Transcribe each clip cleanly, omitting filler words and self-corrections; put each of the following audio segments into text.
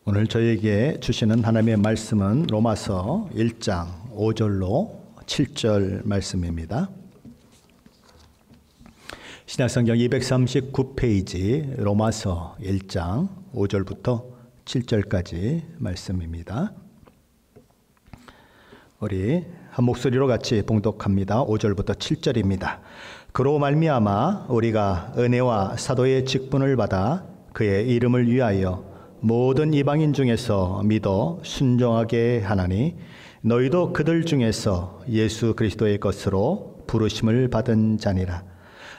오늘 저에게 주시는 하나님의 말씀은 로마서 1장 5절로 7절 말씀입니다. 신약성경 239페이지 로마서 1장 5절부터 7절까지 말씀입니다. 우리 한 목소리로 같이 봉독합니다. 5절부터 7절입니다. 그로 말미암아 우리가 은혜와 사도의 직분을 받아 그의 이름을 위하여 모든 이방인 중에서 믿어 순종하게 하나니 너희도 그들 중에서 예수 그리스도의 것으로 부르심을 받은 자니라.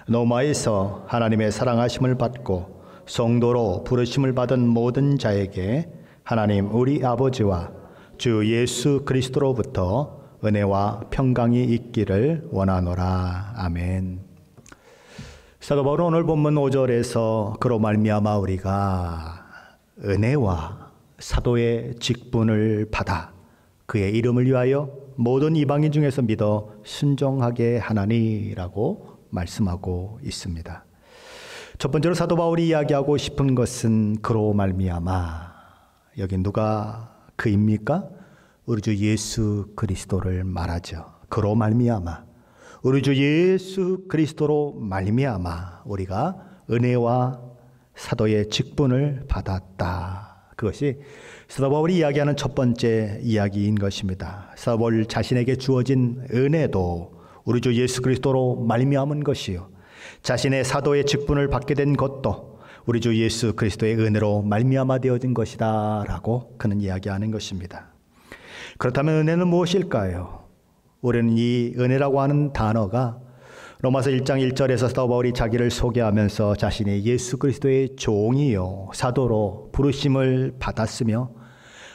로마에서 하나님의 사랑하심을 받고 성도로 부르심을 받은 모든 자에게 하나님 우리 아버지와 주 예수 그리스도로부터 은혜와 평강이 있기를 원하노라. 아멘. 사도 바울은 오늘 본문 5절에서 그로 말미암아 우리가 은혜와 사도의 직분을 받아 그의 이름을 위하여 모든 이방인 중에서 믿어 순종하게 하나니라고 말씀하고 있습니다. 첫 번째로 사도 바울이 이야기하고 싶은 것은 그로 말미암아, 여기 누가 그입니까? 우리 주 예수 그리스도를 말하죠. 그로 말미암아, 우리 주 예수 그리스도로 말미암아 우리가 은혜와 사도의 직분을 받았다. 그것이 사도 바울이 이야기하는 첫 번째 이야기인 것입니다. 사도 바울 자신에게 주어진 은혜도 우리 주 예수 그리스도로 말미암은 것이요, 자신의 사도의 직분을 받게 된 것도 우리 주 예수 그리스도의 은혜로 말미암아 되어진 것이다 라고 그는 이야기하는 것입니다. 그렇다면 은혜는 무엇일까요? 우리는 이 은혜라고 하는 단어가 로마서 1장 1절에서 사도 바울이 자기를 소개하면서 자신이 예수 그리스도의 종이요 사도로 부르심을 받았으며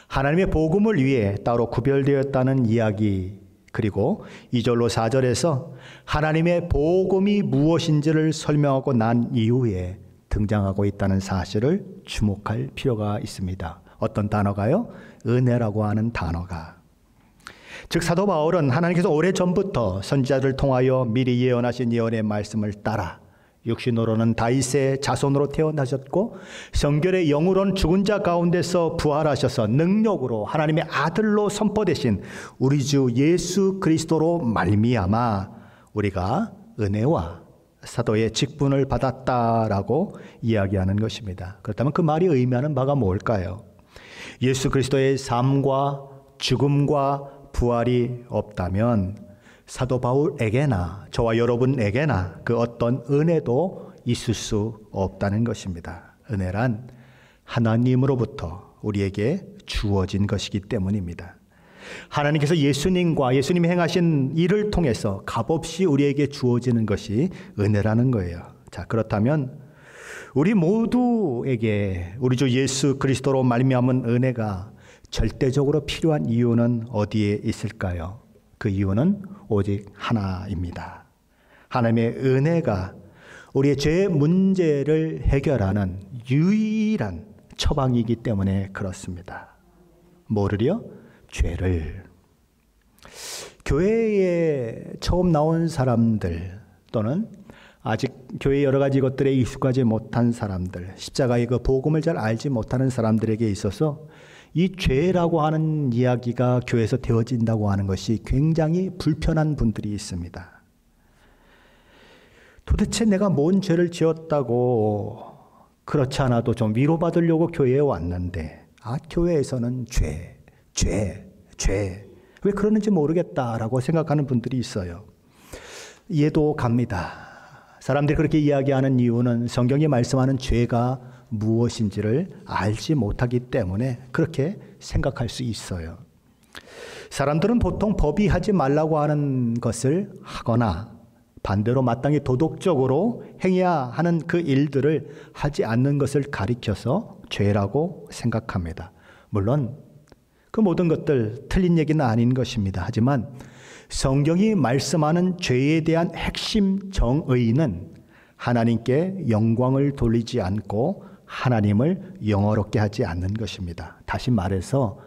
하나님의 복음을 위해 따로 구별되었다는 이야기, 그리고 2절로 4절에서 하나님의 복음이 무엇인지를 설명하고 난 이후에 등장하고 있다는 사실을 주목할 필요가 있습니다. 어떤 단어가요? 은혜라고 하는 단어가. 즉 사도 바울은 하나님께서 오래전부터 선지자를 통하여 미리 예언하신 예언의 말씀을 따라 육신으로는 다윗의 자손으로 태어나셨고 성결의 영으로는 죽은 자 가운데서 부활하셔서 능력으로 하나님의 아들로 선포되신 우리 주 예수 그리스도로 말미암아 우리가 은혜와 사도의 직분을 받았다라고 이야기하는 것입니다. 그렇다면 그 말이 의미하는 바가 뭘까요? 예수 그리스도의 삶과 죽음과 부활이 없다면 사도 바울에게나 저와 여러분에게나 그 어떤 은혜도 있을 수 없다는 것입니다. 은혜란 하나님으로부터 우리에게 주어진 것이기 때문입니다. 하나님께서 예수님과 예수님이 행하신 일을 통해서 값없이 우리에게 주어지는 것이 은혜라는 거예요. 자, 그렇다면 우리 모두에게 우리 주 예수 그리스도로 말미암은 은혜가 절대적으로 필요한 이유는 어디에 있을까요? 그 이유는 오직 하나입니다. 하나님의 은혜가 우리의 죄 문제를 해결하는 유일한 처방이기 때문에 그렇습니다. 뭐를요? 죄를. 교회에 처음 나온 사람들 또는 아직 교회 여러 가지 것들에 익숙하지 못한 사람들, 십자가의 그 복음을 잘 알지 못하는 사람들에게 있어서 이 죄라고 하는 이야기가 교회에서 되어진다고 하는 것이 굉장히 불편한 분들이 있습니다. 도대체 내가 뭔 죄를 지었다고, 그렇지 않아도 좀 위로받으려고 교회에 왔는데 교회에서는 죄. 왜 그러는지 모르겠다라고 생각하는 분들이 있어요. 이해도 갑니다. 사람들이 그렇게 이야기하는 이유는 성경이 말씀하는 죄가 무엇인지를 알지 못하기 때문에 그렇게 생각할 수 있어요. 사람들은 보통 법이 하지 말라고 하는 것을 하거나 반대로 마땅히 도덕적으로 행해야 하는 그 일들을 하지 않는 것을 가리켜서 죄라고 생각합니다. 물론 그 모든 것들 틀린 얘기는 아닌 것입니다. 하지만 성경이 말씀하는 죄에 대한 핵심 정의는 하나님께 영광을 돌리지 않고 하나님을 영어롭게 하지 않는 것입니다. 다시 말해서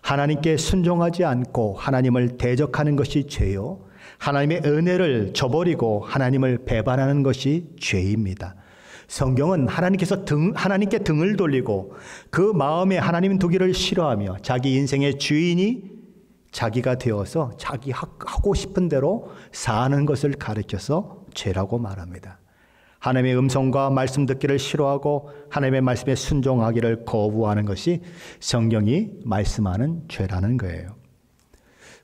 하나님께 순종하지 않고 하나님을 대적하는 것이 죄요, 하나님의 은혜를 저버리고 하나님을 배반하는 것이 죄입니다. 성경은 하나님께 등을 돌리고 그 마음에 하나님 두기를 싫어하며 자기 인생의 주인이 자기가 되어서 자기 하고 싶은 대로 사는 것을 가르쳐서 죄라고 말합니다. 하나님의 음성과 말씀 듣기를 싫어하고 하나님의 말씀에 순종하기를 거부하는 것이 성경이 말씀하는 죄라는 거예요.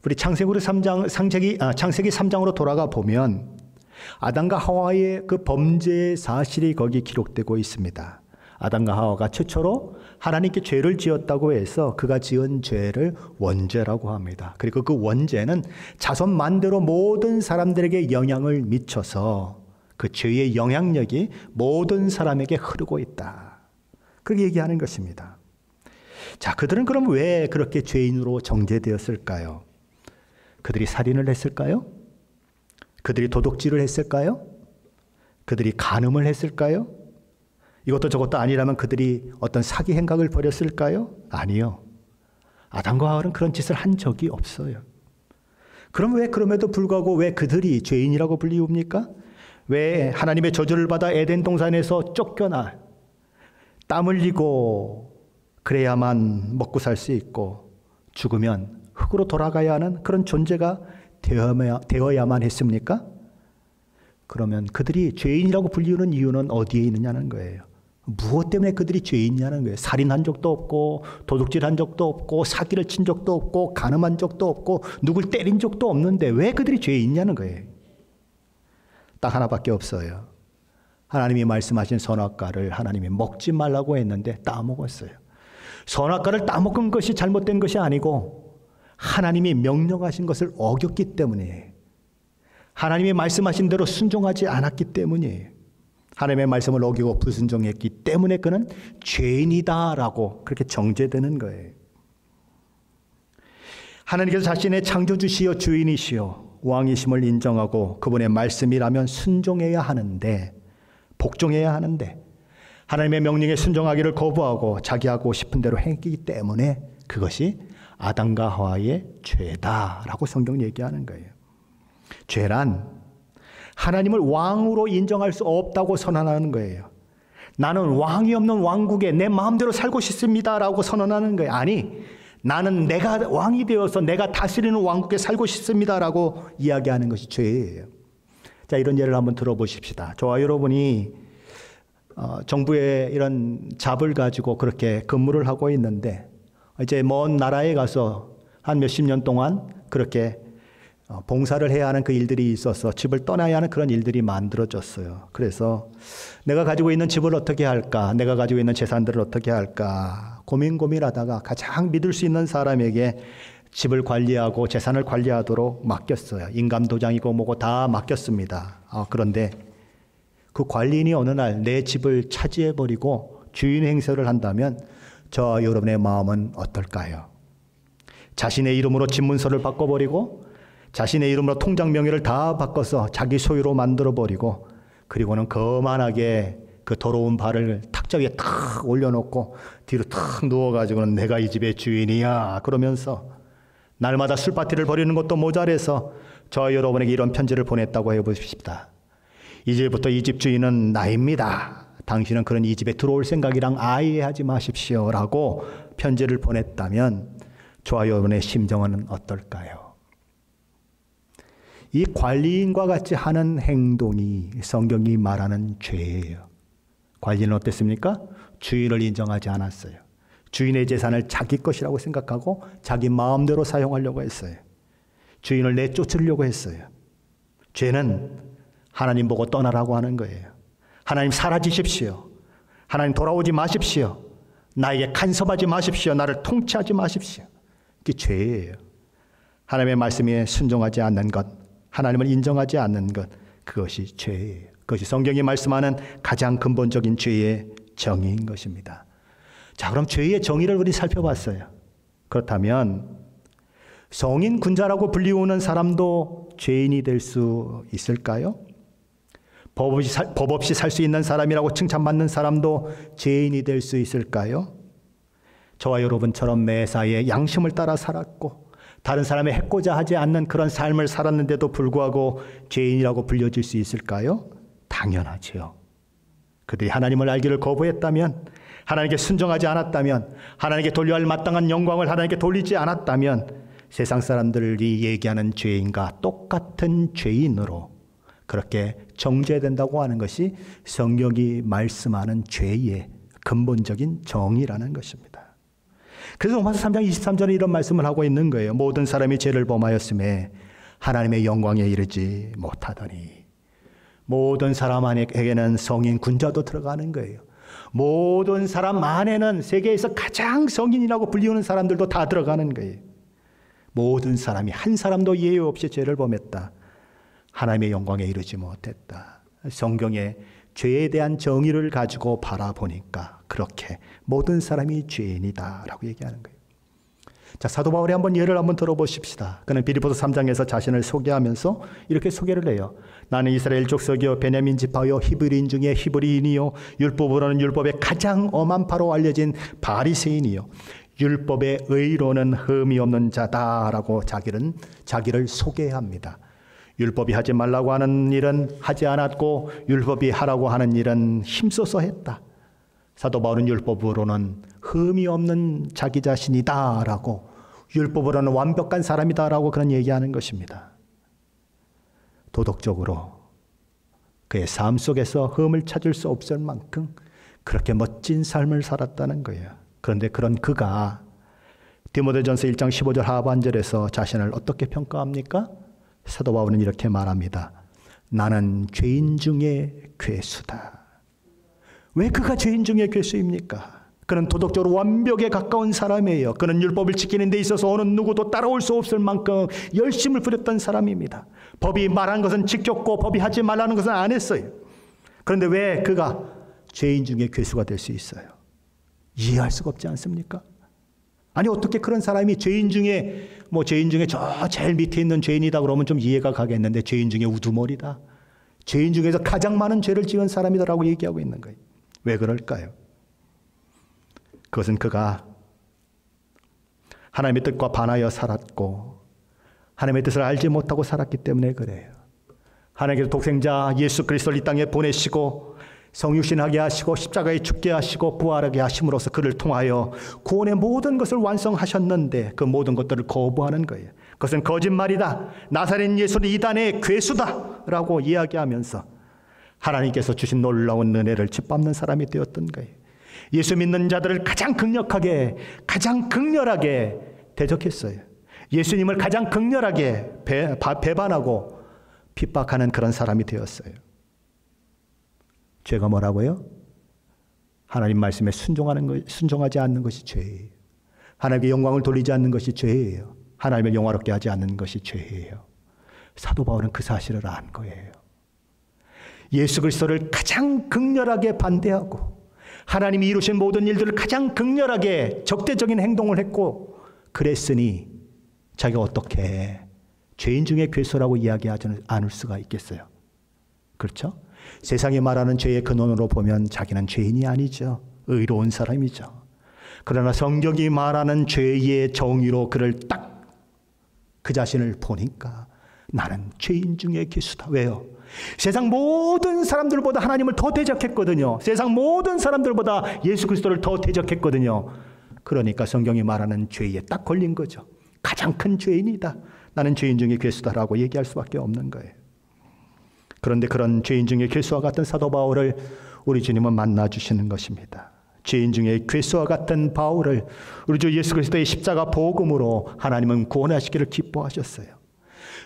우리 창세기 3장으로 돌아가 보면 아담과 하와의 그 범죄 사실이 거기 기록되고 있습니다. 아담과 하와가 최초로 하나님께 죄를 지었다고 해서 그가 지은 죄를 원죄라고 합니다. 그리고 그 원죄는 자손 만대로 모든 사람들에게 영향을 미쳐서 그 죄의 영향력이 모든 사람에게 흐르고 있다. 그렇게 얘기하는 것입니다. 자, 그들은 그럼 왜 그렇게 죄인으로 정죄되었을까요? 그들이 살인을 했을까요? 그들이 도둑질을 했을까요? 그들이 간음을 했을까요? 이것도 저것도 아니라면 그들이 어떤 사기 행각을 벌였을까요? 아니요. 아담과 하와는 그런 짓을 한 적이 없어요. 그럼 왜 그럼에도 불구하고 왜 그들이 죄인이라고 불리웁니까? 왜 하나님의 저주를 받아 에덴 동산에서 쫓겨나 땀 흘리고 그래야만 먹고 살 수 있고 죽으면 흙으로 돌아가야 하는 그런 존재가 되어야만 했습니까? 그러면 그들이 죄인이라고 불리우는 이유는 어디에 있느냐는 거예요. 무엇 때문에 그들이 죄인이냐는 거예요. 살인한 적도 없고 도둑질한 적도 없고 사기를 친 적도 없고 간음한 적도 없고 누굴 때린 적도 없는데 왜 그들이 죄인이냐는 거예요. 딱 하나밖에 없어요. 하나님이 말씀하신 선악과를 하나님이 먹지 말라고 했는데 따먹었어요. 선악과를 따먹은 것이 잘못된 것이 아니고 하나님이 명령하신 것을 어겼기 때문에, 하나님이 말씀하신 대로 순종하지 않았기 때문이에요. 하나님의 말씀을 어기고 불순종했기 때문에 그는 죄인이다라고 그렇게 정죄되는 거예요. 하나님께서 자신의 창조주시여 주인이시여 왕이심을 인정하고 그분의 말씀이라면 순종해야 하는데, 복종해야 하는데 하나님의 명령에 순종하기를 거부하고 자기 하고 싶은 대로 행했기 때문에 그것이 아담과 하와의 죄다라고 성경은 얘기하는 거예요. 죄란 하나님을 왕으로 인정할 수 없다고 선언하는 거예요. 나는 왕이 없는 왕국에 내 마음대로 살고 싶습니다라고 선언하는 거예요. 아니, 나는 내가 왕이 되어서 내가 다스리는 왕국에 살고 싶습니다라고 이야기하는 것이 죄예요. 자, 이런 예를 한번 들어보십시다. 저와 여러분이 정부의 이런 잡을 가지고 그렇게 근무를 하고 있는데 이제 먼 나라에 가서 한 몇십 년 동안 그렇게 봉사를 해야 하는 그 일들이 있어서 집을 떠나야 하는 그런 일들이 만들어졌어요. 그래서 내가 가지고 있는 집을 어떻게 할까? 내가 가지고 있는 재산들을 어떻게 할까? 고민하다가 가장 믿을 수 있는 사람에게 집을 관리하고 재산을 관리하도록 맡겼어요. 인감도장이고 뭐고 다 맡겼습니다. 그런데 그 관리인이 어느 날 내 집을 차지해버리고 주인 행세를 한다면 저와 여러분의 마음은 어떨까요? 자신의 이름으로 집문서를 바꿔버리고 자신의 이름으로 통장 명의를 다 바꿔서 자기 소유로 만들어버리고 그리고는 거만하게 그 더러운 발을 탁자 위에 탁 올려놓고 뒤로 탁 누워가지고는 내가 이 집의 주인이야 그러면서 날마다 술파티를 벌이는 것도 모자라서 저와 여러분에게 이런 편지를 보냈다고 해보십시다. 이제부터 이 집 주인은 나입니다. 당신은 그런 이 집에 들어올 생각이랑 아예 하지 마십시오 라고 편지를 보냈다면 저와 여러분의 심정은 어떨까요? 이 관리인과 같이 하는 행동이 성경이 말하는 죄예요. 관리는 어땠습니까? 주인을 인정하지 않았어요. 주인의 재산을 자기 것이라고 생각하고 자기 마음대로 사용하려고 했어요. 주인을 내쫓으려고 했어요. 죄는 하나님 보고 떠나라고 하는 거예요. 하나님 사라지십시오. 하나님 돌아오지 마십시오. 나에게 간섭하지 마십시오. 나를 통치하지 마십시오. 그게 죄예요. 하나님의 말씀에 순종하지 않는 것, 하나님을 인정하지 않는 것, 그것이 죄예요. 그것이 성경이 말씀하는 가장 근본적인 죄의 정의인 것입니다. 자, 그럼 죄의 정의를 우리 살펴봤어요. 그렇다면 성인 군자라고 불리우는 사람도 죄인이 될 수 있을까요? 법 없이 살 수 있는 사람이라고 칭찬받는 사람도 죄인이 될 수 있을까요? 저와 여러분처럼 매사에 양심을 따라 살았고 다른 사람의 해코자 하지 않는 그런 삶을 살았는데도 불구하고 죄인이라고 불려질 수 있을까요? 당연하죠. 그들이 하나님을 알기를 거부했다면, 하나님께 순종하지 않았다면, 하나님께 돌려야 할 마땅한 영광을 하나님께 돌리지 않았다면 세상 사람들이 얘기하는 죄인과 똑같은 죄인으로 그렇게 정죄된다고 하는 것이 성경이 말씀하는 죄의 근본적인 정의라는 것입니다. 그래서 로마서 3장 23절에 이런 말씀을 하고 있는 거예요. 모든 사람이 죄를 범하였음에 하나님의 영광에 이르지 못하더니. 모든 사람 안에게는 성인 군자도 들어가는 거예요. 모든 사람 안에는 세계에서 가장 성인이라고 불리우는 사람들도 다 들어가는 거예요. 모든 사람이 한 사람도 예외 없이 죄를 범했다. 하나님의 영광에 이르지 못했다. 성경의 죄에 대한 정의를 가지고 바라보니까 그렇게 모든 사람이 죄인이다라고 얘기하는 거예요. 자, 사도 바울의 한번 예를 한번 들어보십시다. 그는 빌립보서 3장에서 자신을 소개하면서 이렇게 소개를 해요. 나는 이스라엘 족속이요 베냐민 지파요 히브리인 중에 히브리인이요 율법으로는 율법의 가장 엄한 파로 알려진 바리새인이요 율법의 의로는 흠이 없는 자다라고 자기를 소개합니다. 율법이 하지 말라고 하는 일은 하지 않았고 율법이 하라고 하는 일은 힘써서 했다. 사도 바울은 율법으로는 흠이 없는 자기 자신이다라고, 율법으로는 완벽한 사람이다라고 그런 얘기하는 것입니다. 도덕적으로 그의 삶 속에서 흠을 찾을 수 없을 만큼 그렇게 멋진 삶을 살았다는 거예요. 그런데 그런 그가 디모데전서 1장 15절 하반절에서 자신을 어떻게 평가합니까? 사도 바울은 이렇게 말합니다. 나는 죄인 중에 괴수다. 왜 그가 죄인 중에 괴수입니까? 그는 도덕적으로 완벽에 가까운 사람이에요. 그는 율법을 지키는 데 있어서 어느 누구도 따라올 수 없을 만큼 열심을 부렸던 사람입니다. 법이 말한 것은 지켰고 법이 하지 말라는 것은 안 했어요. 그런데 왜 그가 죄인 중에 괴수가 될 수 있어요? 이해할 수가 없지 않습니까? 아니 어떻게 그런 사람이 죄인 중에 저 제일 밑에 있는 죄인이다 그러면 좀 이해가 가겠는데 죄인 중에 우두머리다. 죄인 중에서 가장 많은 죄를 지은 사람이다라고 얘기하고 있는 거예요. 왜 그럴까요? 그것은 그가 하나님의 뜻과 반하여 살았고 하나님의 뜻을 알지 못하고 살았기 때문에 그래요. 하나님께서 독생자 예수 그리스도를 이 땅에 보내시고 성육신하게 하시고 십자가에 죽게 하시고 부활하게 하심으로써 그를 통하여 구원의 모든 것을 완성하셨는데 그 모든 것들을 거부하는 거예요. 그것은 거짓말이다. 나사렛 예수는 이단의 괴수다라고 이야기하면서 하나님께서 주신 놀라운 은혜를 짓밟는 사람이 되었던 거예요. 예수 믿는 자들을 가장 강력하게, 가장 극렬하게 대적했어요. 예수님을 가장 극렬하게 배반하고 핍박하는 그런 사람이 되었어요. 죄가 뭐라고요? 하나님 말씀에 순종하지 않는 것이 죄예요. 하나님께 영광을 돌리지 않는 것이 죄예요. 하나님을 영화롭게 하지 않는 것이 죄예요. 사도 바울은 그 사실을 안 거예요. 예수 그리스도를 가장 극렬하게 반대하고 하나님이 이루신 모든 일들을 가장 극렬하게 적대적인 행동을 했고 그랬으니 자기가 어떻게 죄인 중에 괴수라고 이야기하지 않을 수가 있겠어요? 그렇죠? 세상이 말하는 죄의 근원으로 보면 자기는 죄인이 아니죠. 의로운 사람이죠. 그러나 성경이 말하는 죄의 정의로 그를 딱 그 자신을 보니까 나는 죄인 중에 괴수다. 왜요? 세상 모든 사람들보다 하나님을 더 대적했거든요. 세상 모든 사람들보다 예수 그리스도를 더 대적했거든요. 그러니까 성경이 말하는 죄에 딱 걸린 거죠. 가장 큰 죄인이다. 나는 죄인 중에 괴수다라고 얘기할 수밖에 없는 거예요. 그런데 그런 죄인 중에 괴수와 같은 사도 바울을 우리 주님은 만나주시는 것입니다. 죄인 중에 괴수와 같은 바울을 우리 주 예수 그리스도의 십자가 복음으로 하나님은 구원하시기를 기뻐하셨어요.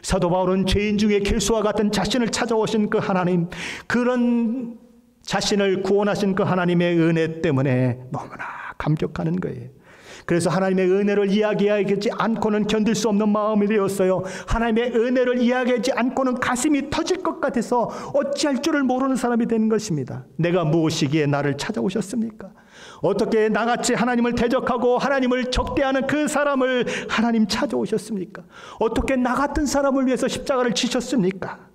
사도 바울은 죄인 중에 괴수와 같은 자신을 찾아오신 그 하나님, 그런 자신을 구원하신 그 하나님의 은혜 때문에 너무나 감격하는 거예요. 그래서 하나님의 은혜를 이야기하지 않고는 견딜 수 없는 마음이 되었어요. 하나님의 은혜를 이야기하지 않고는 가슴이 터질 것 같아서 어찌할 줄을 모르는 사람이 된 것입니다. 내가 무엇이기에 나를 찾아오셨습니까? 어떻게 나같이 하나님을 대적하고 하나님을 적대하는 그 사람을 하나님 찾아오셨습니까? 어떻게 나 같은 사람을 위해서 십자가를 지셨습니까?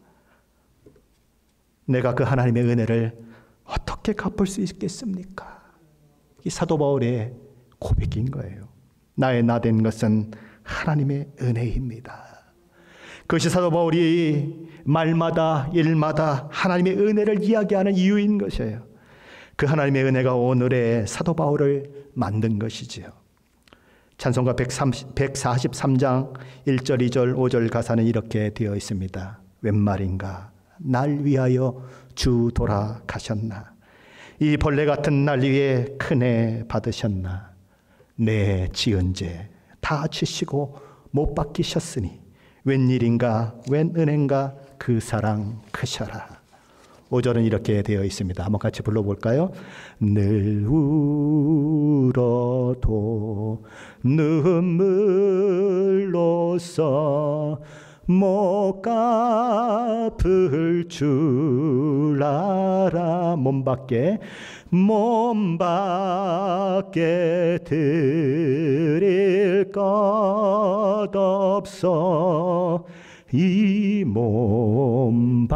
내가 그 하나님의 은혜를 어떻게 갚을 수 있겠습니까? 이 사도 바울의 고백인 거예요. 나의 나된 것은 하나님의 은혜입니다. 그것이 사도 바울이 말마다 일마다 하나님의 은혜를 이야기하는 이유인 것이에요. 그 하나님의 은혜가 오늘의 사도 바울을 만든 것이지요. 찬송가 143장 1절, 2절, 5절 가사는 이렇게 되어 있습니다. 웬 말인가 날 위하여 주 돌아가셨나. 이 벌레 같은 날 위에 큰애 받으셨나. 내 지은 죄 다 지시고 못 박히셨으니 웬일인가 웬 은혜인가 그 사랑 크셔라. 5절은 이렇게 되어 있습니다. 한번 같이 불러볼까요? 늘 울어도 눈물로써 못 갚을 줄 알아. 몸밖에 드릴 것 없어 이 몸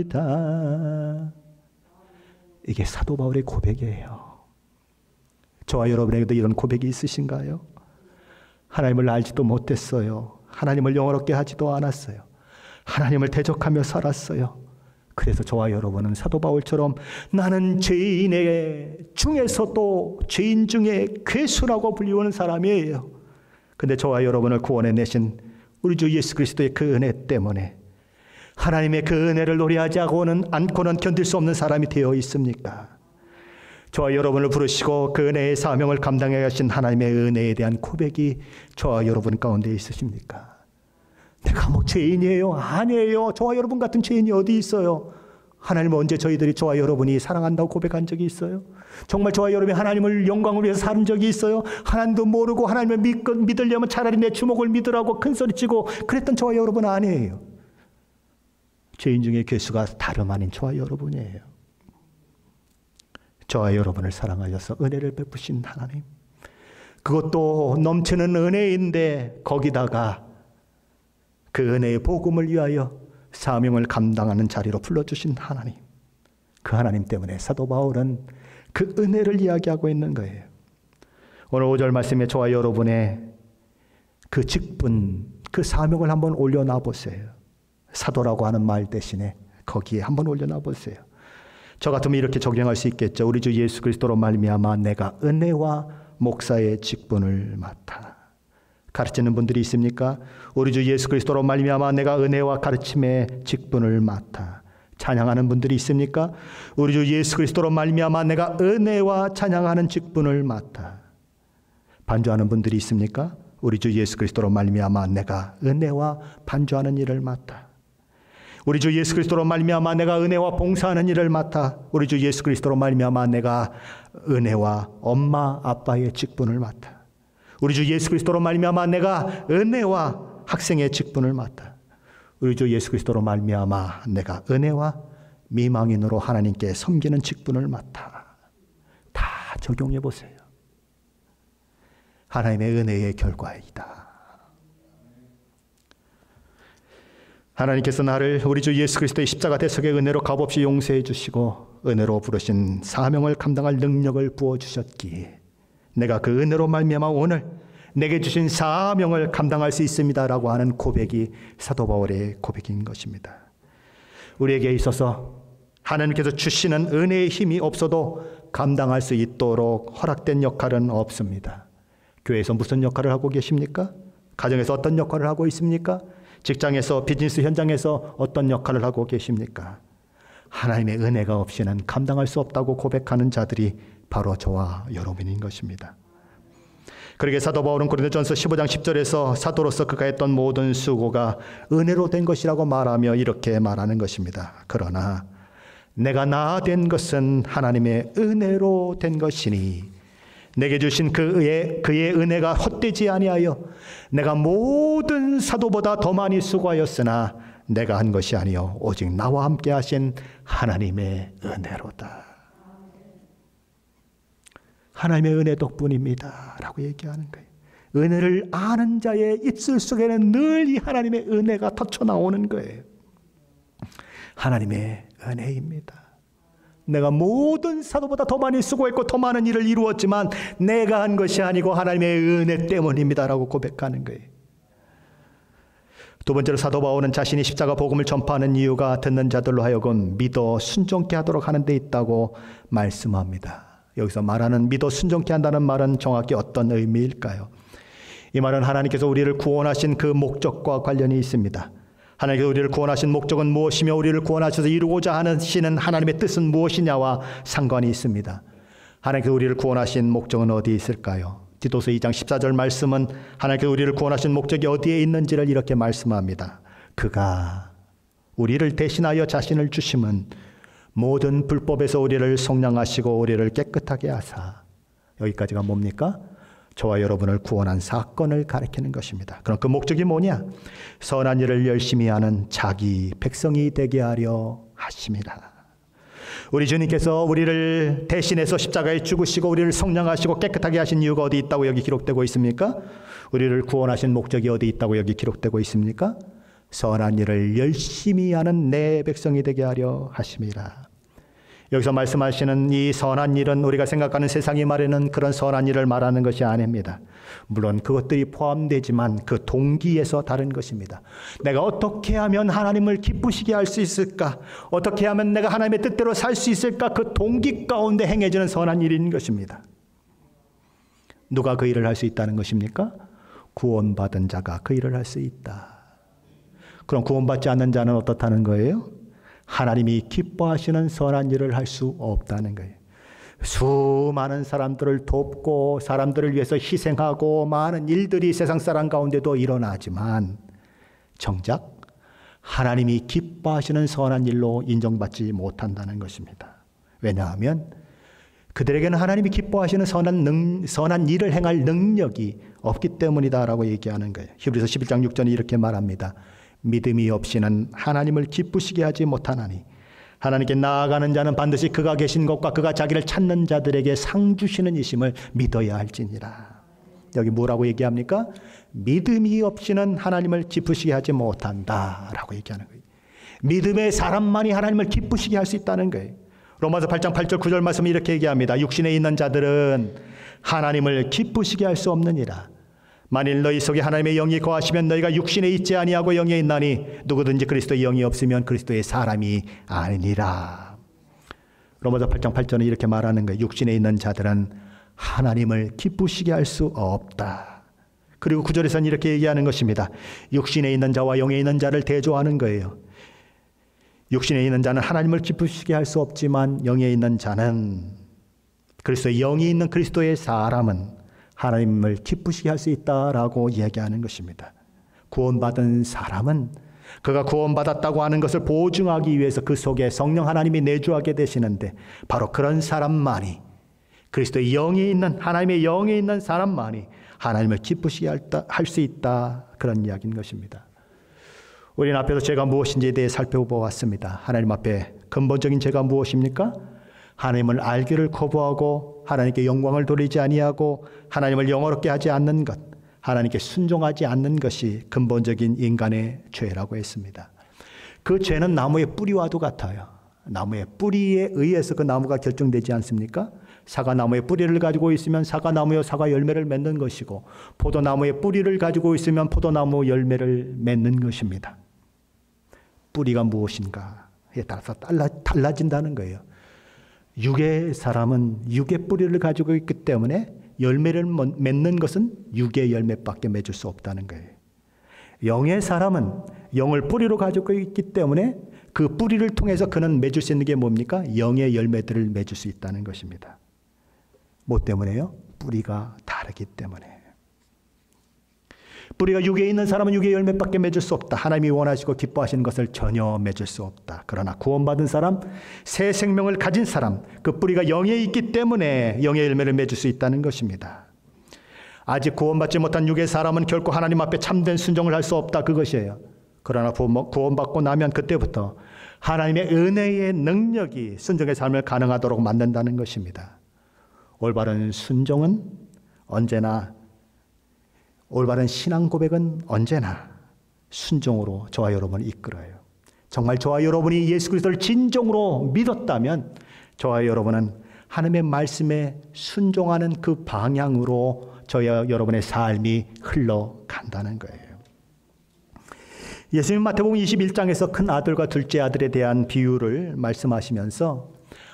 바칩니다. 이게 사도 바울의 고백이에요. 저와 여러분에게도 이런 고백이 있으신가요? 하나님을 알지도 못했어요. 하나님을 영화롭게 하지도 않았어요. 하나님을 대적하며 살았어요. 그래서 저와 여러분은 사도 바울처럼 나는 죄인의 중에서도 죄인 중에 괴수라고 불리우는 사람이에요. 근데 저와 여러분을 구원해 내신 우리 주 예수 그리스도의 그 은혜 때문에 하나님의 그 은혜를 노래하지 않고는 견딜 수 없는 사람이 되어 있습니까? 저와 여러분을 부르시고 그 은혜의 사명을 감당해 가신 하나님의 은혜에 대한 고백이 저와 여러분 가운데 있으십니까? 내가 뭐 죄인이에요? 아니에요. 저와 여러분 같은 죄인이 어디 있어요? 하나님은 언제 저희들이 저와 여러분이 사랑한다고 고백한 적이 있어요? 정말 저와 여러분이 하나님을 영광을 위해서 사는 적이 있어요? 하나님도 모르고 하나님을 믿으려면 차라리 내 주먹을 믿으라고 큰소리치고 그랬던 저와 여러분은 아니에요. 죄인 중에 괴수가 다름 아닌 저와 여러분이에요. 저와 여러분을 사랑하셔서 은혜를 베푸신 하나님, 그것도 넘치는 은혜인데 거기다가 그 은혜의 복음을 위하여 사명을 감당하는 자리로 불러주신 하나님, 그 하나님 때문에 사도 바울은 그 은혜를 이야기하고 있는 거예요. 오늘 5절 말씀에 저와 여러분의 그 직분, 그 사명을 한번 올려놔 보세요. 사도라고 하는 말 대신에 거기에 한번 올려놔 보세요. 저 같으면 이렇게 적용할 수 있겠죠. 우리 주 예수 그리스도로 말미암아 내가 은혜와 목사의 직분을 맡아. 가르치는 분들이 있습니까? 우리 주 예수 그리스도로 말미암아 내가 은혜와 가르침의 직분을 맡아. 찬양하는 분들이 있습니까? 우리 주 예수 그리스도로 말미암아 내가 은혜와 찬양하는 직분을 맡아. 반주하는 분들이 있습니까? 우리 주 예수 그리스도로 말미암아 내가 은혜와 반주하는 일을 맡아. 우리 주 예수 그리스도로 말미암아 내가 은혜와 봉사하는 일을 맡아. 우리 주 예수 그리스도로 말미암아 내가 은혜와 엄마 아빠의 직분을 맡아. 우리 주 예수 그리스도로 말미암아 내가 은혜와 학생의 직분을 맡아. 우리 주 예수 그리스도로 말미암아 내가 은혜와 미망인으로 하나님께 섬기는 직분을 맡아. 다 적용해 보세요. 하나님의 은혜의 결과이다. 하나님께서 나를 우리 주 예수 그리스도의 십자가 대속의 은혜로 값없이 용서해 주시고 은혜로 부르신 사명을 감당할 능력을 부어주셨기에 내가 그 은혜로 말미암아 오늘 내게 주신 사명을 감당할 수 있습니다라고 하는 고백이 사도 바울의 고백인 것입니다. 우리에게 있어서 하나님께서 주시는 은혜의 힘이 없어도 감당할 수 있도록 허락된 역할은 없습니다. 교회에서 무슨 역할을 하고 계십니까? 가정에서 어떤 역할을 하고 있습니까? 직장에서, 비즈니스 현장에서 어떤 역할을 하고 계십니까? 하나님의 은혜가 없이는 감당할 수 없다고 고백하는 자들이 바로 저와 여러분인 것입니다. 그러게 사도 바울은 고린도전서 15장 10절에서 사도로서 그가 했던 모든 수고가 은혜로 된 것이라고 말하며 이렇게 말하는 것입니다. 그러나 내가 나 된 것은 하나님의 은혜로 된 것이니 내게 주신 그의 은혜가 헛되지 아니하여 내가 모든 사도보다 더 많이 수고하였으나 내가 한 것이 아니요 오직 나와 함께 하신 하나님의 은혜로다. 하나님의 은혜 덕분입니다 라고 얘기하는 거예요. 은혜를 아는 자의 입술 속에는 늘 이 하나님의 은혜가 터쳐나오는 거예요. 하나님의 은혜입니다. 내가 모든 사도보다 더 많이 수고했고 더 많은 일을 이루었지만 내가 한 것이 아니고 하나님의 은혜 때문입니다 라고 고백하는 거예요. 두 번째로 사도 바울은 자신이 십자가 복음을 전파하는 이유가 듣는 자들로 하여금 믿어 순종케 하도록 하는 데 있다고 말씀합니다. 여기서 말하는 믿어 순종케 한다는 말은 정확히 어떤 의미일까요? 이 말은 하나님께서 우리를 구원하신 그 목적과 관련이 있습니다. 하나님께서 우리를 구원하신 목적은 무엇이며 우리를 구원하셔서 이루고자 하시는 하나님의 뜻은 무엇이냐와 상관이 있습니다. 하나님께서 우리를 구원하신 목적은 어디에 있을까요? 디도서 2장 14절 말씀은 하나님께서 우리를 구원하신 목적이 어디에 있는지를 이렇게 말씀합니다. 그가 우리를 대신하여 자신을 주심은 모든 불법에서 우리를 속량하시고 우리를 깨끗하게 하사. 여기까지가 뭡니까? 저와 여러분을 구원한 사건을 가리키는 것입니다. 그럼 그 목적이 뭐냐? 선한 일을 열심히 하는 자기 백성이 되게 하려 하심이라. 우리 주님께서 우리를 대신해서 십자가에 죽으시고 우리를 속량하시고 깨끗하게 하신 이유가 어디 있다고 여기 기록되고 있습니까? 우리를 구원하신 목적이 어디 있다고 여기 기록되고 있습니까? 선한 일을 열심히 하는 내 백성이 되게 하려 하심이라. 여기서 말씀하시는 이 선한 일은 우리가 생각하는 세상이 말하는 그런 선한 일을 말하는 것이 아닙니다. 물론 그것들이 포함되지만 그 동기에서 다른 것입니다. 내가 어떻게 하면 하나님을 기쁘시게 할 수 있을까? 어떻게 하면 내가 하나님의 뜻대로 살 수 있을까? 그 동기 가운데 행해지는 선한 일인 것입니다. 누가 그 일을 할 수 있다는 것입니까? 구원받은 자가 그 일을 할 수 있다. 그럼 구원받지 않는 자는 어떻다는 거예요? 하나님이 기뻐하시는 선한 일을 할 수 없다는 거예요. 수많은 사람들을 돕고 사람들을 위해서 희생하고 많은 일들이 세상 사람 가운데도 일어나지만 정작 하나님이 기뻐하시는 선한 일로 인정받지 못한다는 것입니다. 왜냐하면 그들에게는 하나님이 기뻐하시는 선한 일을 행할 능력이 없기 때문이다라고 얘기하는 거예요. 히브리서 11장 6절이 이렇게 말합니다. 믿음이 없이는 하나님을 기쁘시게 하지 못하나니 하나님께 나아가는 자는 반드시 그가 계신 것과 그가 자기를 찾는 자들에게 상 주시는 이심을 믿어야 할지니라. 여기 뭐라고 얘기합니까? 믿음이 없이는 하나님을 기쁘시게 하지 못한다라고 얘기하는 거예요. 믿음의 사람만이 하나님을 기쁘시게 할 수 있다는 거예요. 로마서 8장 8절 9절 말씀이 이렇게 얘기합니다. 육신에 있는 자들은 하나님을 기쁘시게 할 수 없느니라. 만일 너희 속에 하나님의 영이 거하시면 너희가 육신에 있지 아니하고 영에 있나니 누구든지 그리스도의 영이 없으면 그리스도의 사람이 아니니라. 로마서 8장 8절은 이렇게 말하는 거예요. 육신에 있는 자들은 하나님을 기쁘시게 할 수 없다. 그리고 9절에서는 이렇게 얘기하는 것입니다. 육신에 있는 자와 영에 있는 자를 대조하는 거예요. 육신에 있는 자는 하나님을 기쁘시게 할 수 없지만 영에 있는 자는 그리스도의 영이 있는 그리스도의 사람은 하나님을 기쁘시게 할 수 있다라고 얘기하는 것입니다. 구원받은 사람은 그가 구원받았다고 하는 것을 보증하기 위해서 그 속에 성령 하나님이 내주하게 되시는데 바로 그런 사람만이 그리스도의 영이 있는 하나님의 영이 있는 사람만이 하나님을 기쁘시게 할 수 있다. 그런 이야기인 것입니다. 우리는 앞에서 죄가 무엇인지에 대해 살펴보았습니다. 하나님 앞에 근본적인 죄가 무엇입니까? 하나님을 알기를 거부하고 하나님께 영광을 돌리지 아니하고 하나님을 영어롭게 하지 않는 것, 하나님께 순종하지 않는 것이 근본적인 인간의 죄라고 했습니다. 그 죄는 나무의 뿌리와도 같아요. 나무의 뿌리에 의해서 그 나무가 결정되지 않습니까? 사과나무의 뿌리를 가지고 있으면 사과나무여 사과 열매를 맺는 것이고 포도나무의 뿌리를 가지고 있으면 포도나무 열매를 맺는 것입니다. 뿌리가 무엇인가에 따라서 달라진다는 거예요. 육의 사람은 육의 뿌리를 가지고 있기 때문에 열매를 맺는 것은 육의 열매밖에 맺을 수 없다는 거예요. 영의 사람은 영을 뿌리로 가지고 있기 때문에 그 뿌리를 통해서 그는 맺을 수 있는 게 뭡니까? 영의 열매들을 맺을 수 있다는 것입니다. 뭐 때문에요? 뿌리가 다르기 때문에. 뿌리가 육에 있는 사람은 육의 열매밖에 맺을 수 없다. 하나님이 원하시고 기뻐하시는 것을 전혀 맺을 수 없다. 그러나 구원받은 사람, 새 생명을 가진 사람, 그 뿌리가 영에 있기 때문에 영의 열매를 맺을 수 있다는 것입니다. 아직 구원받지 못한 육의 사람은 결코 하나님 앞에 참된 순종을 할 수 없다. 그것이에요. 그러나 구원받고 나면 그때부터 하나님의 은혜의 능력이 순종의 삶을 가능하도록 만든다는 것입니다. 올바른 순종은 언제나 올바른 신앙 고백은 언제나 순종으로 저와 여러분을 이끌어요. 정말 저와 여러분이 예수 그리스도를 진정으로 믿었다면 저와 여러분은 하나님의 말씀에 순종하는 그 방향으로 저와 여러분의 삶이 흘러간다는 거예요. 예수님 마태복음 21장에서 큰 아들과 둘째 아들에 대한 비유를 말씀하시면서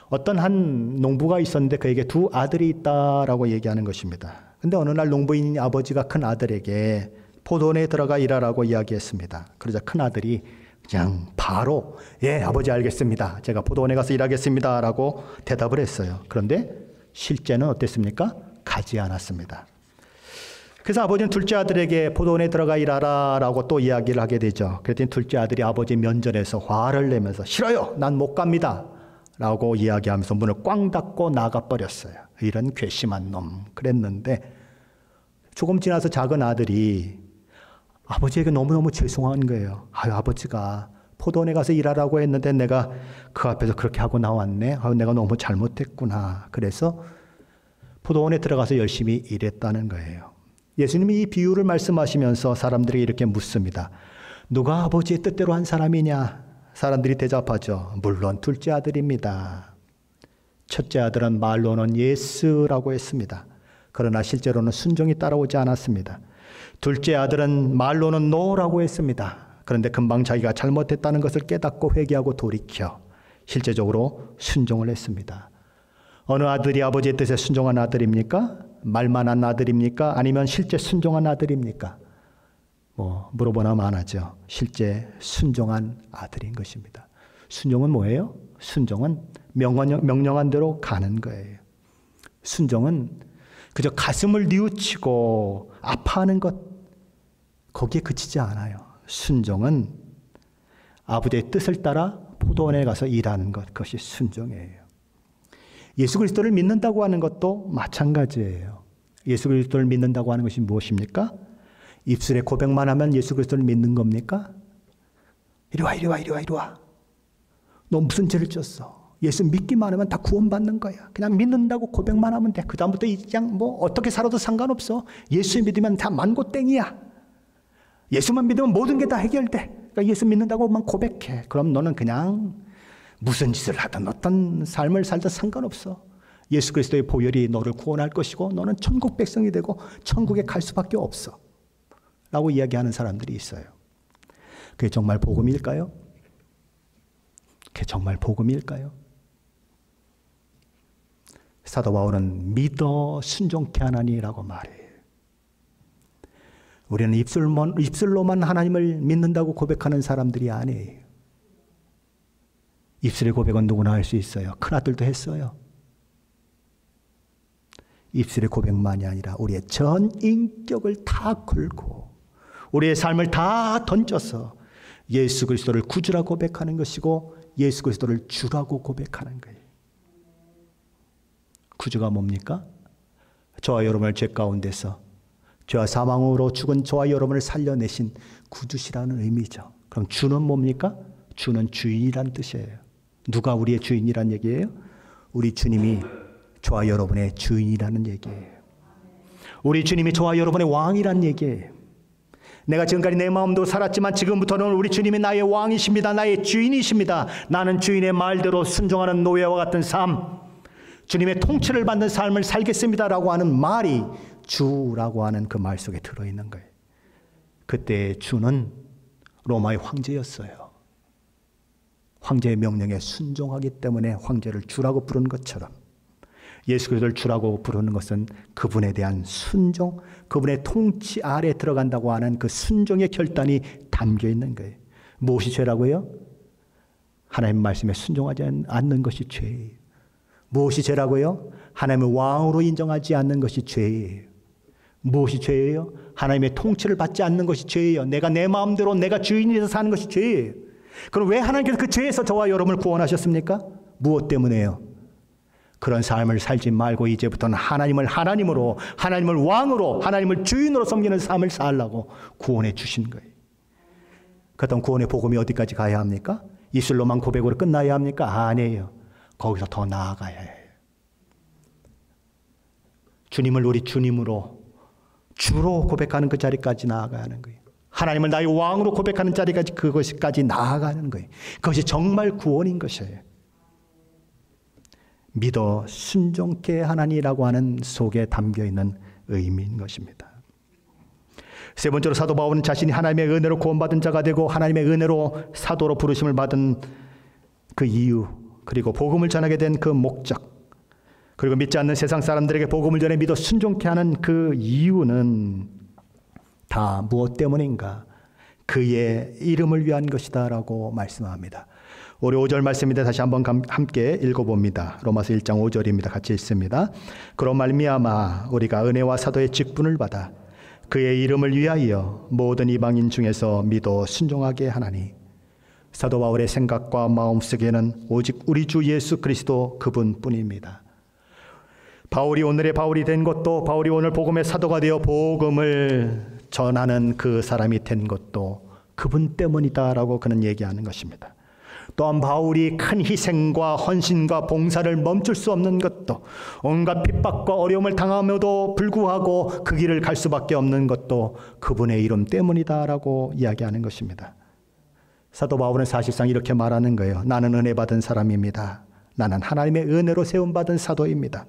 어떤 한 농부가 있었는데 그에게 두 아들이 있다라고 얘기하는 것입니다. 근데 어느 날 농부인 아버지가 큰 아들에게 포도원에 들어가 일하라고 이야기했습니다. 그러자 큰 아들이 그냥 바로 예, 아버지 알겠습니다. 제가 포도원에 가서 일하겠습니다. 라고 대답을 했어요. 그런데 실제는 어땠습니까? 가지 않았습니다. 그래서 아버지는 둘째 아들에게 포도원에 들어가 일하라 라고 또 이야기를 하게 되죠. 그랬더니 둘째 아들이 아버지 면전에서 화를 내면서 싫어요. 난 못 갑니다. 라고 이야기하면서 문을 꽝 닫고 나가버렸어요. 이런 괘씸한 놈. 그랬는데 조금 지나서 작은 아들이 아버지에게 너무너무 죄송한 거예요. 아유, 아버지가 포도원에 가서 일하라고 했는데 내가 그 앞에서 그렇게 하고 나왔네. 아유, 내가 너무 잘못했구나. 그래서 포도원에 들어가서 열심히 일했다는 거예요. 예수님이 이 비유를 말씀하시면서 사람들에게 이렇게 묻습니다. 누가 아버지의 뜻대로 한 사람이냐? 사람들이 대답하죠. 물론 둘째 아들입니다. 첫째 아들은 말로는 예스라고 했습니다. 그러나 실제로는 순종이 따라오지 않았습니다. 둘째 아들은 말로는 노라고 했습니다. 그런데 금방 자기가 잘못했다는 것을 깨닫고 회개하고 돌이켜 실제적으로 순종을 했습니다. 어느 아들이 아버지의 뜻에 순종한 아들입니까? 말만 한 아들입니까? 아니면 실제 순종한 아들입니까? 물어보나 마나죠. 실제 순종한 아들인 것입니다. 순종은 뭐예요? 순종은 명령한 대로 가는 거예요. 순종은 그저 가슴을 뉘우치고 아파하는 것, 거기에 그치지 않아요. 순종은 아버지의 뜻을 따라 포도원에 가서 일하는 것, 그것이 순종이에요. 예수 그리스도를 믿는다고 하는 것도 마찬가지예요. 예수 그리스도를 믿는다고 하는 것이 무엇입니까? 입술에 고백만 하면 예수 그리스도를 믿는 겁니까? 이리 와, 이리 와, 이리 와, 이리 와. 너 무슨 죄를 졌어? 예수 믿기만 하면 다 구원받는 거야. 그냥 믿는다고 고백만 하면 돼. 그 다음부터 그냥 어떻게 살아도 상관없어. 예수 믿으면 다 만고 땡이야. 예수만 믿으면 모든 게 다 해결돼. 그러니까 예수 믿는다고만 고백해. 그럼 너는 그냥 무슨 짓을 하든 어떤 삶을 살든 상관없어. 예수 그리스도의 보혈이 너를 구원할 것이고 너는 천국 백성이 되고 천국에 갈 수밖에 없어. 라고 이야기하는 사람들이 있어요. 그게 정말 복음일까요? 그게 정말 복음일까요? 사도 바울은 믿어 순종케 하나니라고 말해요. 우리는 입술로만 하나님을 믿는다고 고백하는 사람들이 아니에요. 입술의 고백은 누구나 할 수 있어요. 큰아들도 했어요. 입술의 고백만이 아니라 우리의 전 인격을 다 걸고 우리의 삶을 다 던져서 예수 그리스도를 구주라 고백하는 것이고 예수 그리스도를 주라고 고백하는 거예요. 구주가 뭡니까? 저와 여러분을 죄 가운데서 죄와 사망으로 죽은 저와 여러분을 살려내신 구주시라는 의미죠. 그럼 주는 뭡니까? 주는 주인이란 뜻이에요. 누가 우리의 주인이란 얘기예요? 우리 주님이 저와 여러분의 주인이라는 얘기예요. 우리 주님이 저와 여러분의 왕이란 얘기예요. 내가 지금까지 내 마음도 살았지만 지금부터는 우리 주님이 나의 왕이십니다. 나의 주인이십니다. 나는 주인의 말대로 순종하는 노예와 같은 삶, 주님의 통치를 받는 삶을 살겠습니다라고 하는 말이 주라고 하는 그 말 속에 들어있는 거예요. 그때 주는 로마의 황제였어요. 황제의 명령에 순종하기 때문에 황제를 주라고 부르는 것처럼 예수 그리스도를 주라고 부르는 것은 그분에 대한 순종, 그분의 통치 아래 들어간다고 하는 그 순종의 결단이 담겨 있는 거예요. 무엇이 죄라고요? 하나님 말씀에 순종하지 않는 것이 죄예요. 무엇이 죄라고요? 하나님을 왕으로 인정하지 않는 것이 죄예요. 무엇이 죄예요? 하나님의 통치를 받지 않는 것이 죄예요. 내가 내 마음대로 내가 주인이 돼서 사는 것이 죄예요. 그럼 왜 하나님께서 그 죄에서 저와 여러분을 구원하셨습니까? 무엇 때문에요? 그런 삶을 살지 말고 이제부터는 하나님을 하나님으로, 하나님을 왕으로, 하나님을 주인으로 섬기는 삶을 살라고 구원해 주신 거예요. 그렇다면 구원의 복음이 어디까지 가야 합니까? 입술로만 고백으로 끝나야 합니까? 아니에요. 거기서 더 나아가야 해요. 주님을 우리 주님으로, 주로 고백하는 그 자리까지 나아가야 하는 거예요. 하나님을 나의 왕으로 고백하는 자리까지 그것까지 나아가는 거예요. 그것이 정말 구원인 것이에요. 믿어 순종케 하나니라고 하는 속에 담겨있는 의미인 것입니다. 세 번째로 사도 바울은 자신이 하나님의 은혜로 구원받은 자가 되고 하나님의 은혜로 사도로 부르심을 받은 그 이유, 그리고 복음을 전하게 된 그 목적, 그리고 믿지 않는 세상 사람들에게 복음을 전해 믿어 순종케 하는 그 이유는 다 무엇 때문인가? 그의 이름을 위한 것이다 라고 말씀합니다. 우리 5절 말씀인데 다시 한번 함께 읽어봅니다. 로마서 1장 5절입니다. 같이 읽습니다. 그로 말미암아 우리가 은혜와 사도의 직분을 받아 그의 이름을 위하여 모든 이방인 중에서 믿어 순종하게 하나니. 사도 바울의 생각과 마음속에는 오직 우리 주 예수 그리스도 그분뿐입니다. 바울이 오늘의 바울이 된 것도, 바울이 오늘 복음의 사도가 되어 복음을 전하는 그 사람이 된 것도 그분 때문이다라고 그는 얘기하는 것입니다. 또한 바울이 큰 희생과 헌신과 봉사를 멈출 수 없는 것도, 온갖 핍박과 어려움을 당함에도 불구하고 그 길을 갈 수밖에 없는 것도 그분의 이름 때문이다라고 이야기하는 것입니다. 사도 바울은 사실상 이렇게 말하는 거예요. 나는 은혜 받은 사람입니다. 나는 하나님의 은혜로 세움받은 사도입니다.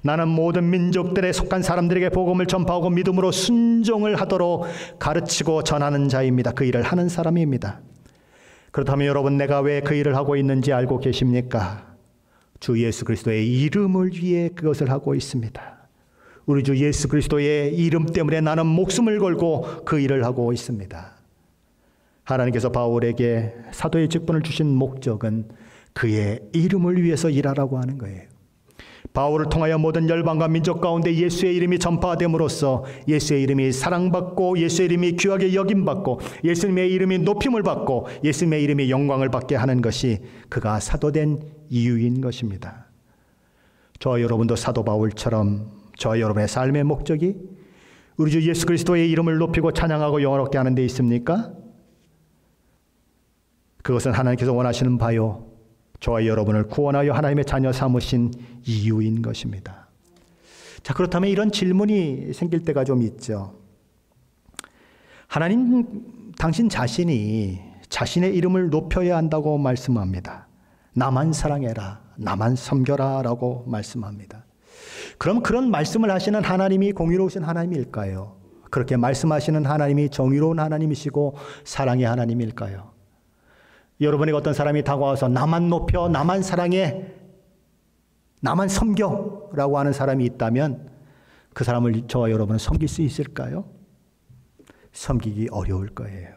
나는 모든 민족들에 속한 사람들에게 복음을 전파하고 믿음으로 순종을 하도록 가르치고 전하는 자입니다. 그 일을 하는 사람입니다. 그렇다면 여러분, 내가 왜 그 일을 하고 있는지 알고 계십니까? 주 예수 그리스도의 이름을 위해 그것을 하고 있습니다. 우리 주 예수 그리스도의 이름 때문에 나는 목숨을 걸고 그 일을 하고 있습니다. 하나님께서 바울에게 사도의 직분을 주신 목적은 그의 이름을 위해서 일하라고 하는 거예요. 바울을 통하여 모든 열방과 민족 가운데 예수의 이름이 전파됨으로써 예수의 이름이 사랑받고 예수의 이름이 귀하게 여김받고 예수님의 이름이 높임을 받고 예수님의 이름이 영광을 받게 하는 것이 그가 사도된 이유인 것입니다. 저와 여러분도 사도 바울처럼 저와 여러분의 삶의 목적이 우리 주 예수 그리스도의 이름을 높이고 찬양하고 영화롭게 하는 데 있습니까? 그것은 하나님께서 원하시는 바요, 저와 여러분을 구원하여 하나님의 자녀 삼으신 이유인 것입니다. 자, 그렇다면 이런 질문이 생길 때가 좀 있죠. 하나님, 당신 자신이 자신의 이름을 높여야 한다고 말씀합니다. 나만 사랑해라, 나만 섬겨라 라고 말씀합니다. 그럼 그런 말씀을 하시는 하나님이 공의로우신 하나님일까요? 그렇게 말씀하시는 하나님이 정의로운 하나님이시고 사랑의 하나님일까요? 여러분에게 어떤 사람이 다가와서 나만 높여, 나만 사랑해, 나만 섬겨 라고 하는 사람이 있다면 그 사람을 저와 여러분은 섬길 수 있을까요? 섬기기 어려울 거예요.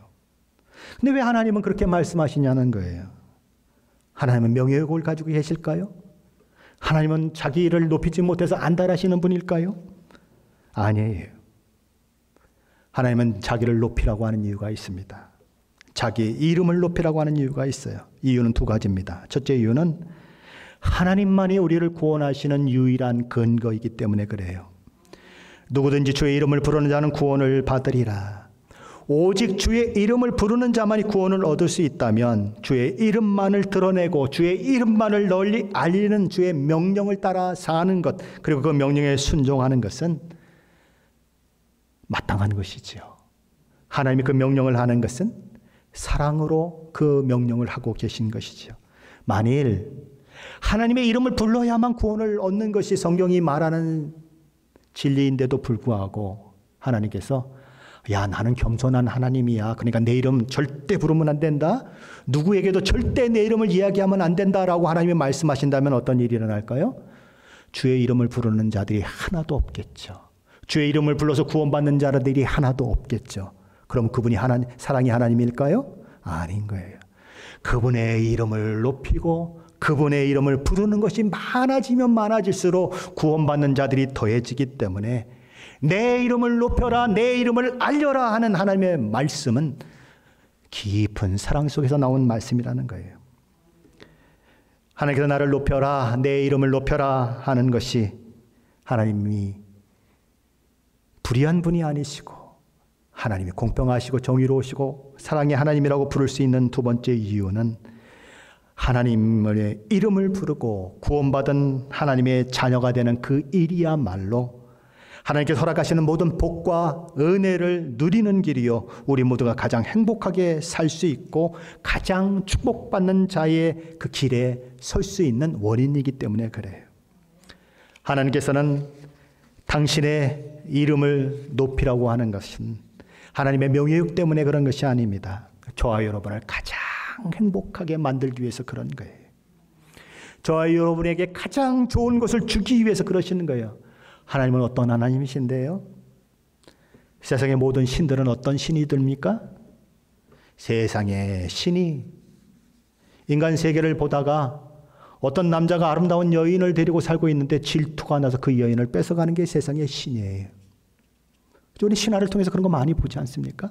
근데 왜 하나님은 그렇게 말씀하시냐는 거예요. 하나님은 명예욕을 가지고 계실까요? 하나님은 자기를 높이지 못해서 안달하시는 분일까요? 아니에요. 하나님은 자기를 높이라고 하는 이유가 있습니다. 자기 이름을 높이라고 하는 이유가 있어요. 이유는 두 가지입니다. 첫째 이유는 하나님만이 우리를 구원하시는 유일한 근거이기 때문에 그래요. 누구든지 주의 이름을 부르는 자는 구원을 받으리라. 오직 주의 이름을 부르는 자만이 구원을 얻을 수 있다면 주의 이름만을 드러내고 주의 이름만을 널리 알리는 주의 명령을 따라 사는 것, 그리고 그 명령에 순종하는 것은 마땅한 것이지요. 하나님이 그 명령을 하는 것은 사랑으로 그 명령을 하고 계신 것이죠. 만일 하나님의 이름을 불러야만 구원을 얻는 것이 성경이 말하는 진리인데도 불구하고 하나님께서 야, 나는 겸손한 하나님이야, 그러니까 내 이름 절대 부르면 안 된다, 누구에게도 절대 내 이름을 이야기하면 안 된다라고 하나님이 말씀하신다면 어떤 일이 일어날까요? 주의 이름을 부르는 자들이 하나도 없겠죠. 주의 이름을 불러서 구원받는 자들이 하나도 없겠죠. 그럼 그분이 사랑의 하나님일까요? 아닌 거예요. 그분의 이름을 높이고 그분의 이름을 부르는 것이 많아지면 많아질수록 구원받는 자들이 더해지기 때문에 내 이름을 높여라, 내 이름을 알려라 하는 하나님의 말씀은 깊은 사랑 속에서 나온 말씀이라는 거예요. 하나님께서 나를 높여라, 내 이름을 높여라 하는 것이 하나님이 불의한 분이 아니시고 하나님이 공평하시고 정의로우시고 사랑의 하나님이라고 부를 수 있는 두 번째 이유는 하나님의 이름을 부르고 구원받은 하나님의 자녀가 되는 그 일이야말로 하나님께서 허락하시는 모든 복과 은혜를 누리는 길이요, 우리 모두가 가장 행복하게 살 수 있고 가장 축복받는 자의 그 길에 설 수 있는 원인이기 때문에 그래요. 하나님께서는 당신의 이름을 높이라고 하는 것은 하나님의 명예욕 때문에 그런 것이 아닙니다. 저와 여러분을 가장 행복하게 만들기 위해서 그런 거예요. 저와 여러분에게 가장 좋은 것을 주기 위해서 그러시는 거예요. 하나님은 어떤 하나님이신데요? 세상의 모든 신들은 어떤 신이들입니까? 세상의 신이 인간 세계를 보다가 어떤 남자가 아름다운 여인을 데리고 살고 있는데 질투가 나서 그 여인을 뺏어가는 게 세상의 신이에요. 우리 신화를 통해서 그런 거 많이 보지 않습니까?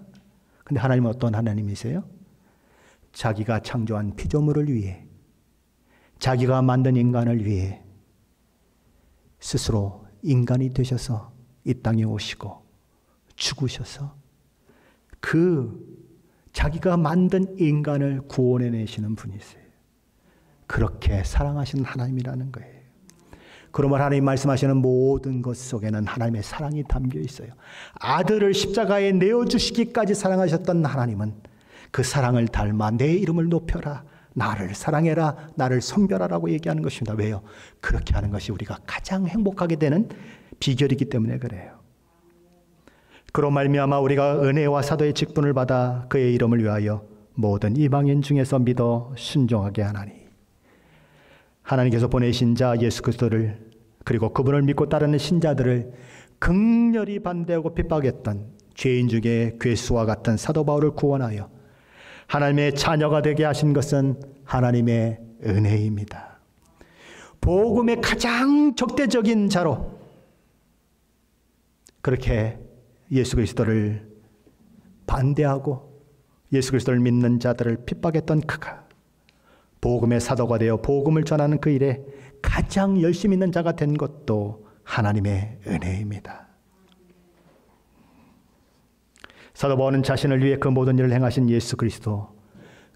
근데 하나님은 어떤 하나님이세요? 자기가 창조한 피조물을 위해, 자기가 만든 인간을 위해 스스로 인간이 되셔서 이 땅에 오시고 죽으셔서 그 자기가 만든 인간을 구원해내시는 분이세요. 그렇게 사랑하시는 하나님이라는 거예요. 그러면 하나님 말씀하시는 모든 것 속에는 하나님의 사랑이 담겨 있어요. 아들을 십자가에 내어주시기까지 사랑하셨던 하나님은 그 사랑을 닮아 내 이름을 높여라, 나를 사랑해라, 나를 섬겨라라고 얘기하는 것입니다. 왜요? 그렇게 하는 것이 우리가 가장 행복하게 되는 비결이기 때문에 그래요. 그로 말미암아 우리가 은혜와 사도의 직분을 받아 그의 이름을 위하여 모든 이방인 중에서 믿어 순종하게 하나니, 하나님께서 보내신 자 예수 그리스도를, 그리고 그분을 믿고 따르는 신자들을 극렬히 반대하고 핍박했던 죄인 중에 괴수와 같은 사도 바울을 구원하여 하나님의 자녀가 되게 하신 것은 하나님의 은혜입니다. 복음의 가장 적대적인 자로 그렇게 예수 그리스도를 반대하고 예수 그리스도를 믿는 자들을 핍박했던 그가 복음의 사도가 되어 복음을 전하는 그 일에 가장 열심히 있는 자가 된 것도 하나님의 은혜입니다. 사도 바울은 자신을 위해 그 모든 일을 행하신 예수 그리스도,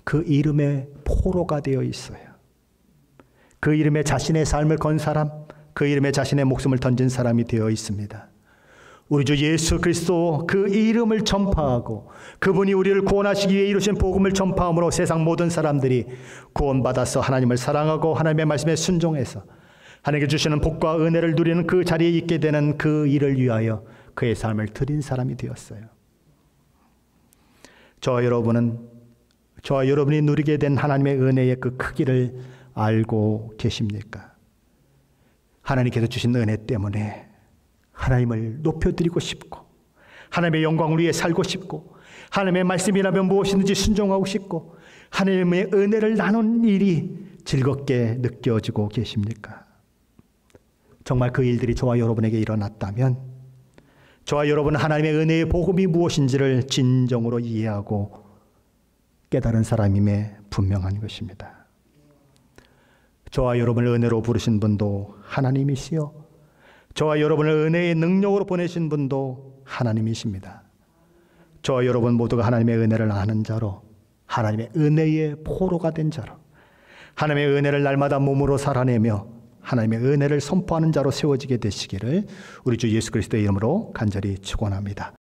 그 이름의 포로가 되어 있어요. 그 이름에 자신의 삶을 건 사람, 그 이름에 자신의 목숨을 던진 사람이 되어 있습니다. 우리 주 예수 그리스도 그 이름을 전파하고 그분이 우리를 구원하시기 위해 이루신 복음을 전파함으로 세상 모든 사람들이 구원받아서 하나님을 사랑하고 하나님의 말씀에 순종해서 하나님께 주시는 복과 은혜를 누리는 그 자리에 있게 되는 그 일을 위하여 그의 삶을 드린 사람이 되었어요. 저와 여러분이 누리게 된 하나님의 은혜의 그 크기를 알고 계십니까? 하나님께서 주신 은혜 때문에 하나님을 높여드리고 싶고, 하나님의 영광을 위해 살고 싶고, 하나님의 말씀이라면 무엇이든지 순종하고 싶고, 하나님의 은혜를 나눈 일이 즐겁게 느껴지고 계십니까? 정말 그 일들이 저와 여러분에게 일어났다면 저와 여러분은 하나님의 은혜의 복음이 무엇인지를 진정으로 이해하고 깨달은 사람임에 분명한 것입니다. 저와 여러분을 은혜로 부르신 분도 하나님이시요, 저와 여러분을 은혜의 능력으로 보내신 분도 하나님이십니다. 저와 여러분 모두가 하나님의 은혜를 아는 자로, 하나님의 은혜의 포로가 된 자로, 하나님의 은혜를 날마다 몸으로 살아내며 하나님의 은혜를 선포하는 자로 세워지게 되시기를 우리 주 예수 그리스도의 이름으로 간절히 축원합니다.